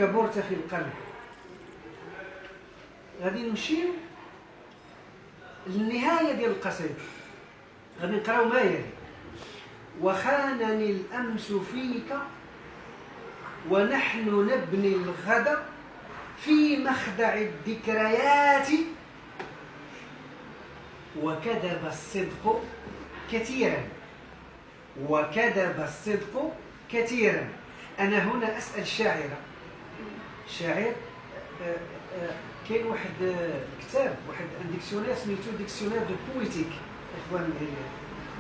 كبرت في القلب. غادي نمشيو للنهاية ديال القصيدة، غادي نقراو ما يلي: وخانني الأمس فيك ونحن نبني الغد في مخدع الذكريات، وكذب الصدق كثيرا، وكذب الصدق كثيرا. أنا هنا أسأل الشاعرة، الشاعر كاين واحد كتاب، واحد ديكسيونير سميتو ديكسيونير دو بويتيك، اخوان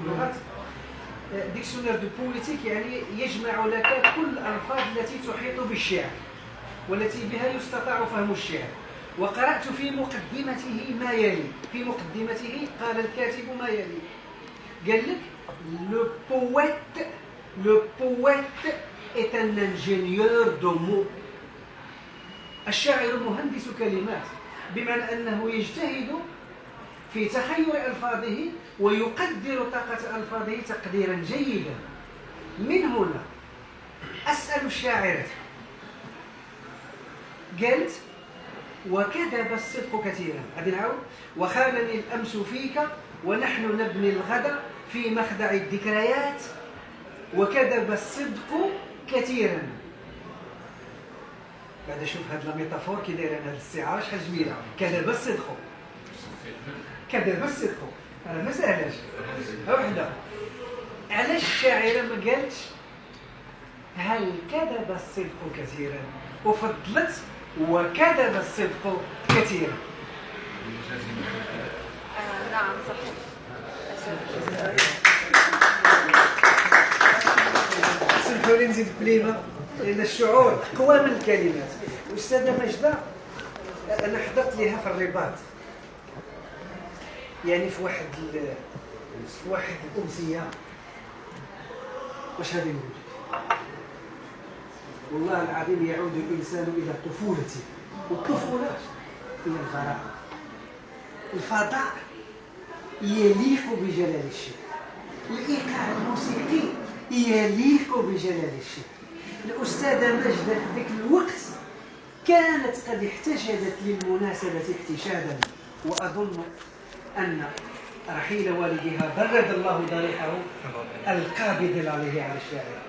اللغات. ديكسيونير دو بويتيك يعني يجمع لك كل الألفاظ التي تحيط بالشعر والتي بها يستطاع فهم الشعر. وقرأت في مقدمته ما يلي، في مقدمته قال الكاتب ما يلي، قال لك: le poète est un ingénieur de mots. الشاعر مهندس كلمات، بمعنى أنه يجتهد في تخيل ألفاظه ويقدر طاقة ألفاظه تقديرا جيدا. من هنا أسأل الشاعرة، قالت: وكذب الصدق كثيرا. غادي نعاود: وخانني الأمس فيك ونحن نبني الغد في مخدع الذكريات، وكذب الصدق كثيرا. بعد شوف هاد الميتافور كي داير هاد الاستعاره شحال جميله. كذب الصدق، كذب الصدق، راه ما ساهلاش. ها وحده، علاش الشاعره ما قالتش هل كذب الصدق كثيرا وفضلت وكذب الصدق كثيرا؟ نعم صحيح. سمحوا لي نزيد كلمه، لان الشعور اقوى من الكلمات. أستاذة مجدة أنا حضرت لها في الرباط، يعني في واحد الأمسية. واش غادي نقول؟ والله العظيم يعود الإنسان إلى طفولته، والطفولة هي الغراء. الفضاء يليق بجلال الشيء، الإيقاع الموسيقي يليق بجلال الشيء. الأستاذة مجدة في ذاك الوقت كانت قد احتشدت للمناسبة احتشادا، وأظن أن رحيل والدها برد الله ضريحه القابض عليه على الشاعر.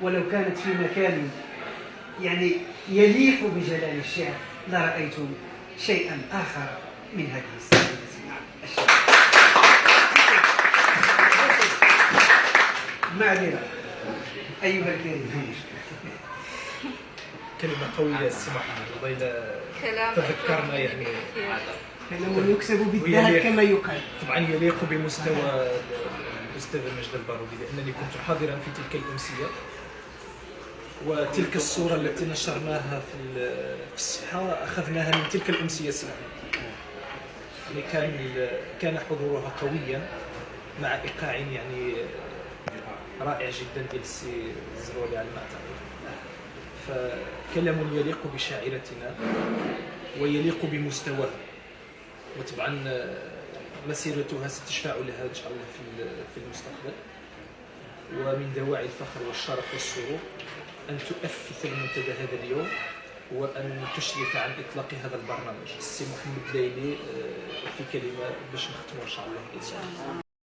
ولو كانت في مكان يعني يليق بجلال الشعر لرأيت شيئا آخر من هذه السيدة الشعر. معذرة أيها الكريم. كلمة قوية السماح إذا تذكرنا يعني كلام يكسب بالذهب كما يقال. طبعا يليق بمستوى الأستاذ مجد البارودي، لأنني كنت حاضرا في تلك الأمسية، وتلك الصورة التي نشرناها في الصفحة أخذناها من تلك الأمسية سنة. يعني كان حضورها قويا مع إيقاع يعني رائع جدا ديال السي الزرولي على ما أعتقد. فكلام يليق بشاعرتنا ويليق بمستواها، وطبعا مسيرتها ستشفع لها إن شاء الله في المستقبل. ومن دواعي الفخر والشرف والسرور أن تؤسس المنتدى هذا اليوم، وأن تشرف عن إطلاق هذا البرنامج. السي محمد ليلي في كلمة باش نختموا إن شاء الله.